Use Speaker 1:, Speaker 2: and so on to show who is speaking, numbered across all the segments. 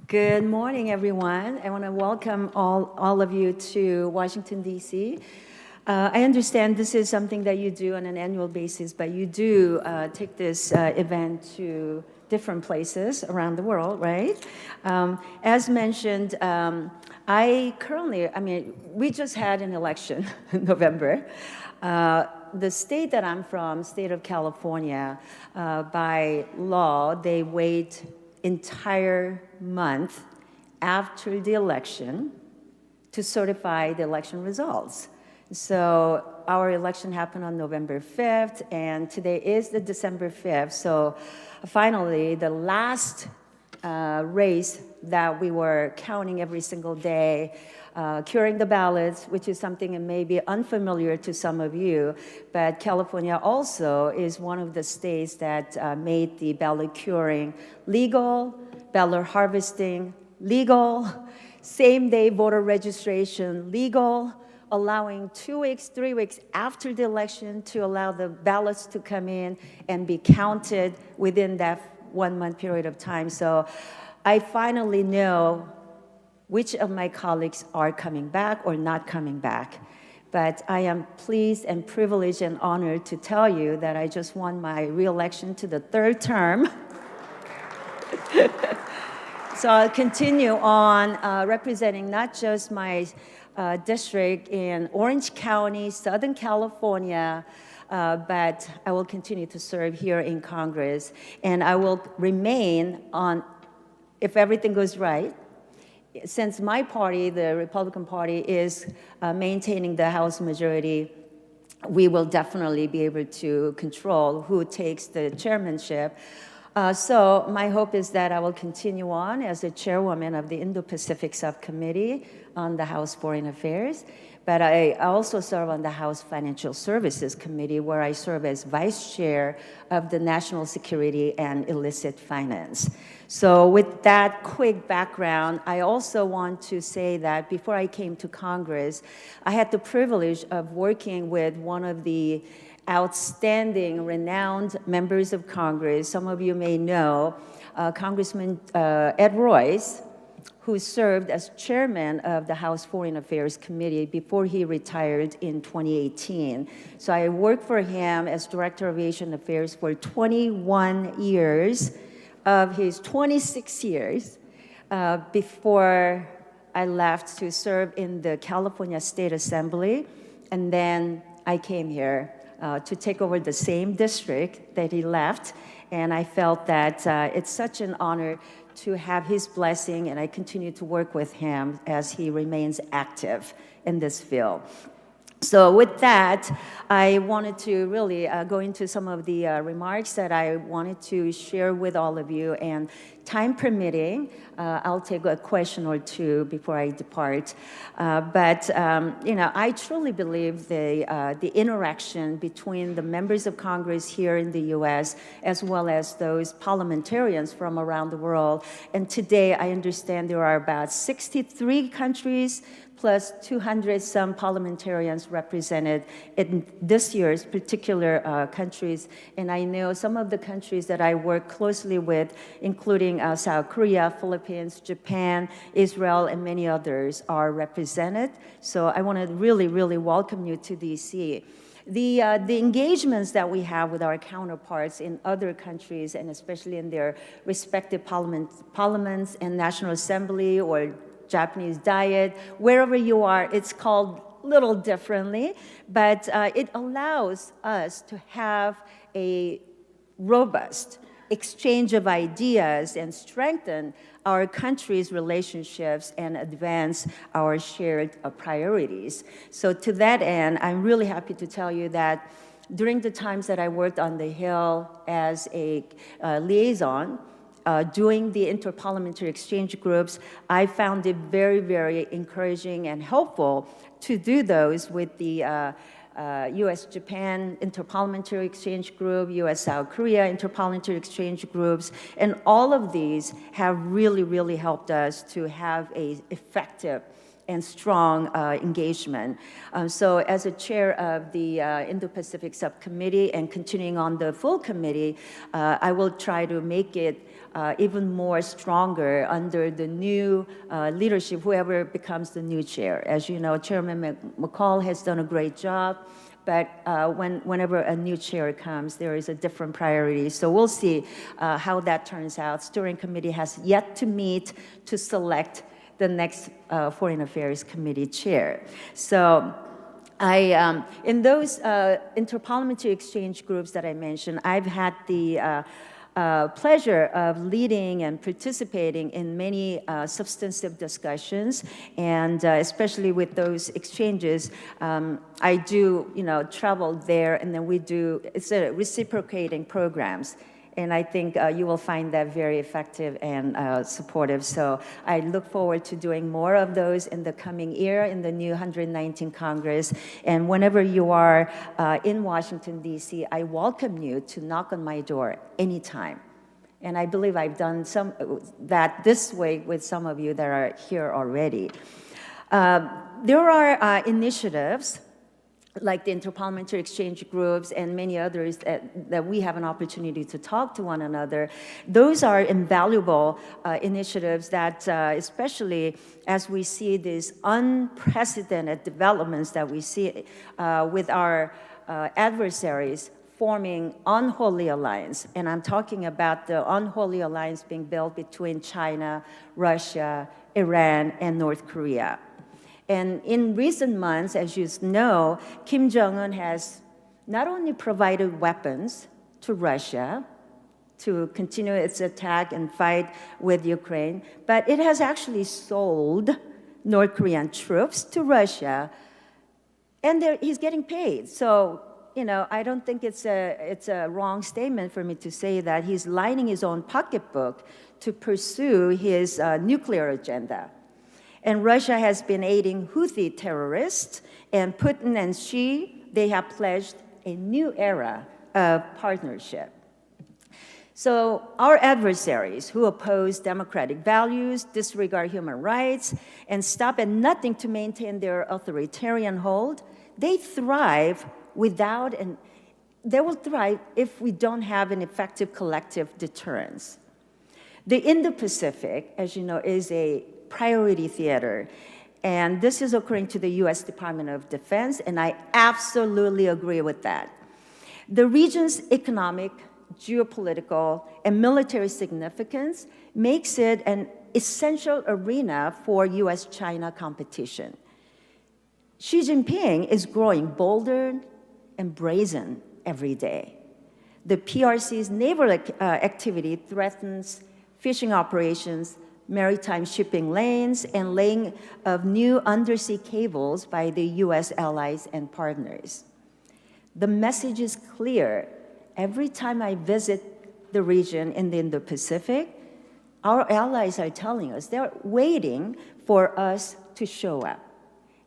Speaker 1: Good morning, everyone. I want to welcome all of you to Washington, D.C. I understand this is something that you do on an annual basis, but you do take this event to different places around the world, right? As mentioned, we just had an election in November. The state that I'm from, state of California, by law, they wait entire month after the election to certify the election results. So our election happened on November 5th, and today is the December 5th. So finally, the last race that we were counting every single day, curing the ballots, which is something that may be unfamiliar to some of you, but California also is one of the states that made the ballot curing legal, ballot harvesting legal, same-day voter registration legal, allowing 2 weeks, 3 weeks after the election to allow the ballots to come in and be counted within that 1 month period of time. So I finally know which of my colleagues are coming back or not coming back. But I am pleased and privileged and honored to tell you that I just won my re-election to the 3rd term. So I'll continue on representing not just my district in Orange County, Southern California, but I will continue to serve here in Congress. And I will remain on, if everything goes right, since my party, the Republican Party, is maintaining the House majority, we will definitely be able to control who takes the chairmanship. So my hope is that I will continue on as the chairwoman of the Indo-Pacific Subcommittee on the House Foreign Affairs. But I also serve on the House Financial Services Committee, where I serve as vice chair of the National Security and Illicit Finance. So with that quick background, I also want to say that before I came to Congress, I had the privilege of working with one of the outstanding, renowned members of Congress. Some of you may know Congressman Ed Royce, who served as chairman of the House Foreign Affairs Committee before he retired in 2018. So I worked for him as Director of Asian Affairs for 21 years of his 26 years before I left to serve in the California State Assembly. And then I came here to take over the same district that he left. And I felt that it's such an honor to have his blessing, and I continue to work with him as he remains active in this field. So with that, I wanted to really go into some of the remarks that I wanted to share with all of you, and time permitting, I'll take a question or two before I depart. I truly believe the interaction between the members of Congress here in the U.S. as well as those parliamentarians from around the world. And today, I understand there are about 63 countries plus 200 some parliamentarians represented in this year's particular countries. And I know some of the countries that I work closely with, including South Korea, Philippines, Japan, Israel, and many others are represented. So I want to really, really welcome you to DC. The engagements that we have with our counterparts in other countries, and especially in their respective parliaments and National Assembly or Japanese Diet, wherever you are, it's called a little differently, but it allows us to have a robust exchange of ideas and strengthen our country's relationships and advance our shared priorities. So to that end, I'm really happy to tell you that during the times that I worked on the Hill as a liaison, doing the interparliamentary exchange groups, I found it very, very encouraging and helpful to do those with the U.S.-Japan Interparliamentary Exchange Group, U.S.-South Korea Interparliamentary Exchange Groups, and all of these have really, really helped us to have an effective and strong engagement. So as a chair of the Indo-Pacific Subcommittee and continuing on the full committee, I will try to make it even more stronger under the new leadership, whoever becomes the new chair. As you know, Chairman McCall has done a great job, but whenever a new chair comes, there is a different priority. So we'll see how that turns out. Steering committee has yet to meet to select the next Foreign Affairs Committee chair. So in those interparliamentary exchange groups that I mentioned, I've had the pleasure of leading and participating in many substantive discussions, and especially with those exchanges, I do, travel there, and then it's a reciprocating programs. And I think you will find that very effective and supportive. So I look forward to doing more of those in the coming year in the new 119th Congress. And whenever you are in Washington, D.C., I welcome you to knock on my door anytime. And I believe I've done that this way with some of you that are here already. There are initiatives like the interparliamentary exchange groups and many others that we have an opportunity to talk to one another. Those are invaluable initiatives that, especially as we see these unprecedented developments that we see with our adversaries forming unholy alliance. And I'm talking about the unholy alliance being built between China, Russia, Iran, and North Korea. And in recent months, as you know, Kim Jong-un has not only provided weapons to Russia to continue its attack and fight with Ukraine, but it has actually sold North Korean troops to Russia, and he's getting paid. So, I don't think it's a wrong statement for me to say that he's lining his own pocketbook to pursue his nuclear agenda. And Russia has been aiding Houthi terrorists, and Putin and Xi, they have pledged a new era of partnership. So our adversaries who oppose democratic values, disregard human rights, and stop at nothing to maintain their authoritarian hold, they thrive they will thrive if we don't have an effective collective deterrence. The Indo-Pacific, as you know, is a priority theater. And this is according to the US Department of Defense, and I absolutely agree with that. The region's economic, geopolitical, and military significance makes it an essential arena for US-China competition. Xi Jinping is growing bolder and brazen every day. The PRC's naval activity threatens fishing operations, maritime shipping lanes, and laying of new undersea cables by the US allies and partners. The message is clear. Every time I visit the region in the Indo-Pacific, our allies are telling us they're waiting for us to show up.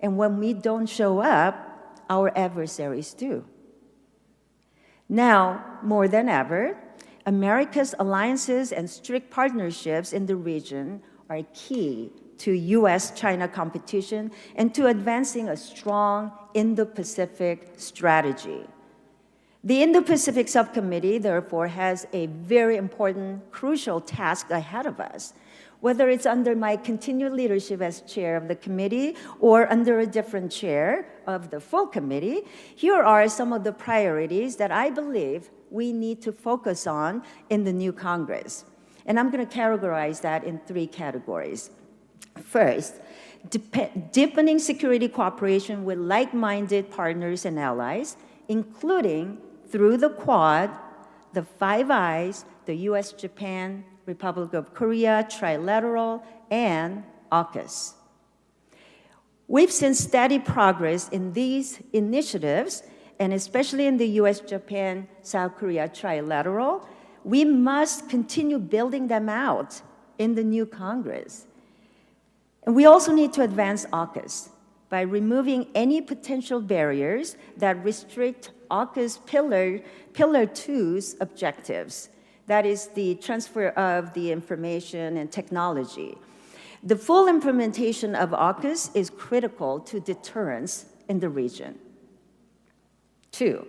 Speaker 1: And when we don't show up, our adversaries do. Now, more than ever, America's alliances and strict partnerships in the region are key to US-China competition and to advancing a strong Indo-Pacific strategy. The Indo-Pacific Subcommittee, therefore, has a very important, crucial task ahead of us. Whether it's under my continued leadership as chair of the committee or under a different chair of the full committee, here are some of the priorities that I believe we need to focus on in the new Congress. And I'm going to categorize that in 3 categories. First, deepening security cooperation with like-minded partners and allies, including through the Quad, the Five Eyes, the US, Japan, Republic of Korea, Trilateral, and AUKUS. We've seen steady progress in these initiatives, and especially in the US, Japan, South Korea Trilateral. We must continue building them out in the new Congress. And we also need to advance AUKUS by removing any potential barriers that restrict AUKUS Pillar 2's objectives. That is the transfer of the information and technology. The full implementation of AUKUS is critical to deterrence in the region. 2,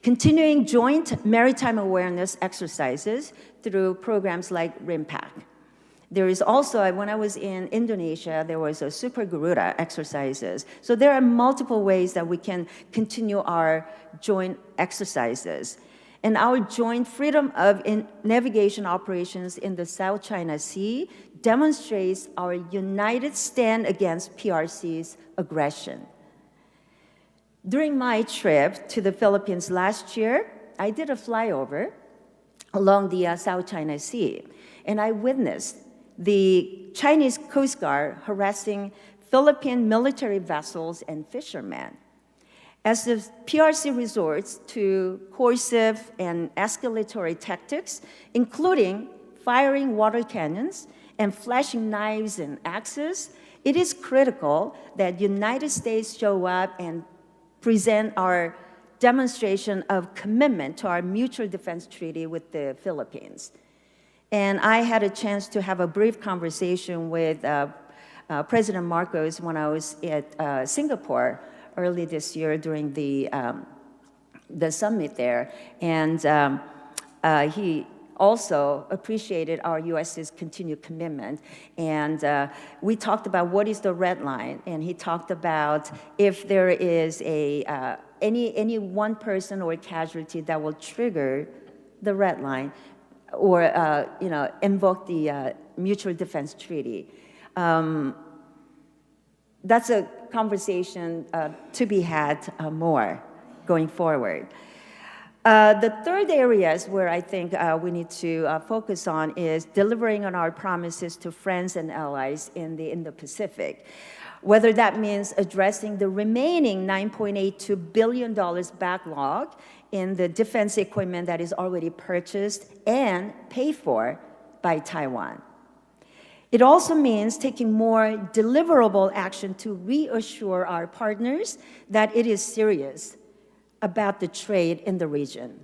Speaker 1: continuing joint maritime awareness exercises through programs like RIMPAC. There is also, when I was in Indonesia, there was a Super Garuda exercises. So there are multiple ways that we can continue our joint exercises. And our joint freedom of navigation operations in the South China Sea demonstrates our united stand against PRC's aggression. During my trip to the Philippines last year, I did a flyover along the South China Sea, and I witnessed the Chinese Coast Guard harassing Philippine military vessels and fishermen. As the PRC resorts to coercive and escalatory tactics, including firing water cannons and flashing knives and axes, it is critical that United States show up and present our demonstration of commitment to our mutual defense treaty with the Philippines. And I had a chance to have a brief conversation with President Marcos when I was at Singapore early this year during the summit there. And he also appreciated our U.S.'s continued commitment. And we talked about what is the red line. And he talked about if there is any one person or casualty that will trigger the red line, or invoke the Mutual Defense Treaty. That's a conversation to be had more going forward. The third areas where I think we need to focus on is delivering on our promises to friends and allies in the Indo-Pacific. Whether that means addressing the remaining $9.82 billion backlog in the defense equipment that is already purchased and paid for by Taiwan. It also means taking more deliverable action to reassure our partners that it is serious about the trade in the region.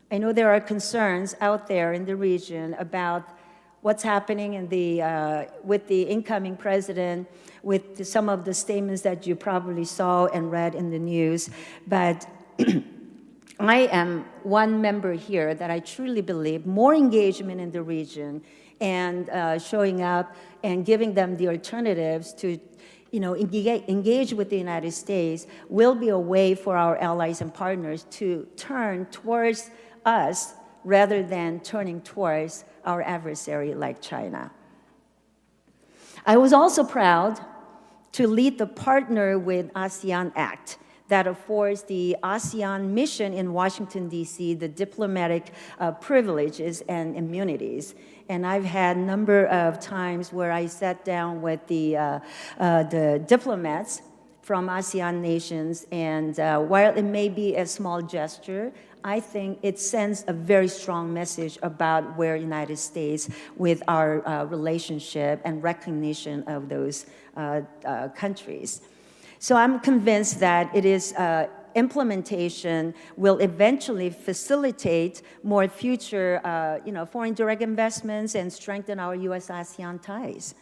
Speaker 1: I know there are concerns out there in the region about what's happening with the incoming president, with some of the statements that you probably saw and read in the news, but I am one member here that I truly believe more engagement in the region and showing up and giving them the alternatives to engage with the United States will be a way for our allies and partners to turn towards us rather than turning towards our adversary like China. I was also proud to lead the Partner with ASEAN Act that affords the ASEAN mission in Washington, D.C., the diplomatic privileges and immunities. And I've had a number of times where I sat down with the diplomats from ASEAN nations, and while it may be a small gesture, I think it sends a very strong message about where United States with our relationship and recognition of those countries. So I'm convinced that it is implementation will eventually facilitate more future foreign direct investments and strengthen our U.S.-ASEAN ties.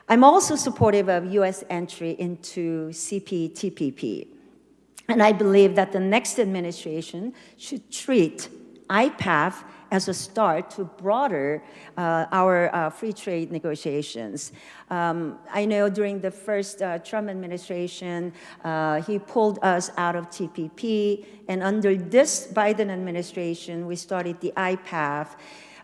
Speaker 1: I'm also supportive of U.S. entry into CPTPP. And I believe that the next administration should treat IPAF as a start to broader our free trade negotiations. I know during the first Trump administration, he pulled us out of TPP, and under this Biden administration, we started the IPAF.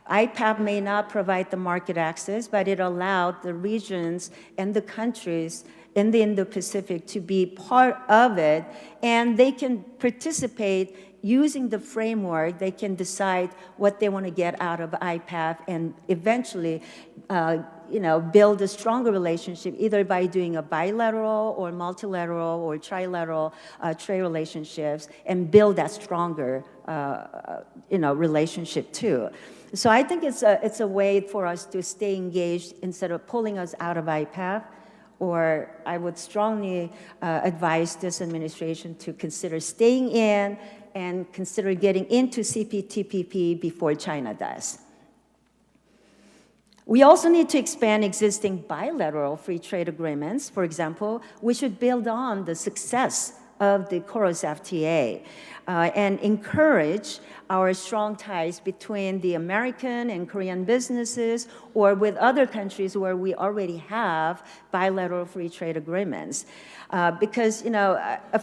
Speaker 1: IPAF may not provide the market access, but it allowed the regions and the countries in the Indo-Pacific to be part of it, and they can participate using the framework. They can decide what they want to get out of IPAF and eventually build a stronger relationship, either by doing a bilateral or multilateral or trilateral trade relationships, and build that stronger relationship too. So I think it's a way for us to stay engaged instead of pulling us out of IPAF. Or I would strongly advise this administration to consider staying in and consider getting into CPTPP before China does. We also need to expand existing bilateral free trade agreements. For example, we should build on the success of the KOROS FTA and encourage our strong ties between the American and Korean businesses or with other countries where we already have bilateral free trade agreements. Because,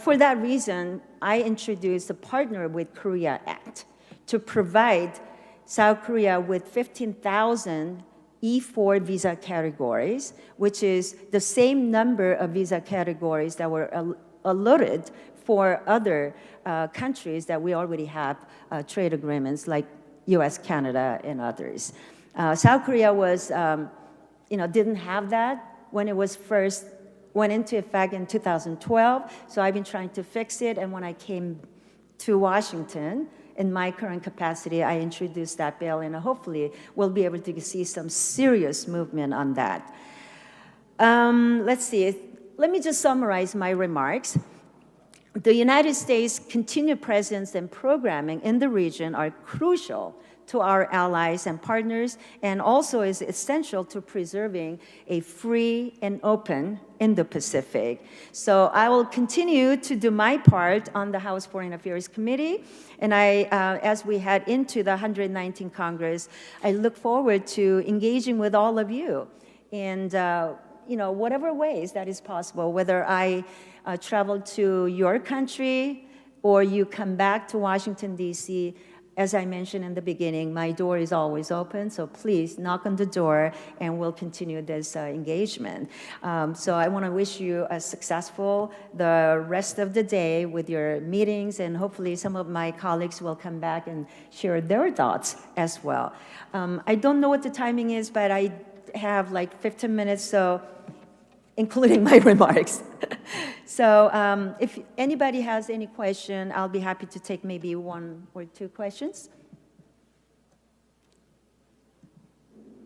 Speaker 1: for that reason, I introduced the Partner with Korea Act to provide South Korea with 15,000 E4 visa categories, which is the same number of visa categories that were allotted for other countries that we already have trade agreements, like US, Canada, and others. South Korea was, didn't have that when it was first went into effect in 2012, so I've been trying to fix it, and when I came to Washington, in my current capacity, I introduced that bill, and hopefully we'll be able to see some serious movement on that. Let's see. Let me just summarize my remarks. The United States' continued presence and programming in the region are crucial to our allies and partners, and also is essential to preserving a free and open Indo-Pacific. So I will continue to do my part on the House Foreign Affairs Committee, and as we head into the 119th Congress, I look forward to engaging with all of you in whatever ways that is possible, whether I travel to your country or you come back to Washington, D.C., as I mentioned in the beginning, my door is always open, so please knock on the door and we'll continue this engagement. So I want to wish you a successful the rest of the day with your meetings, and hopefully some of my colleagues will come back and share their thoughts as well. I don't know what the timing is, but I have like 15 minutes, so including my remarks. So if anybody has any question, I'll be happy to take maybe one or two questions.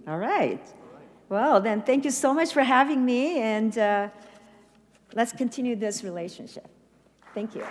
Speaker 1: All right. Well, then thank you so much for having me, and let's continue this relationship. Thank you.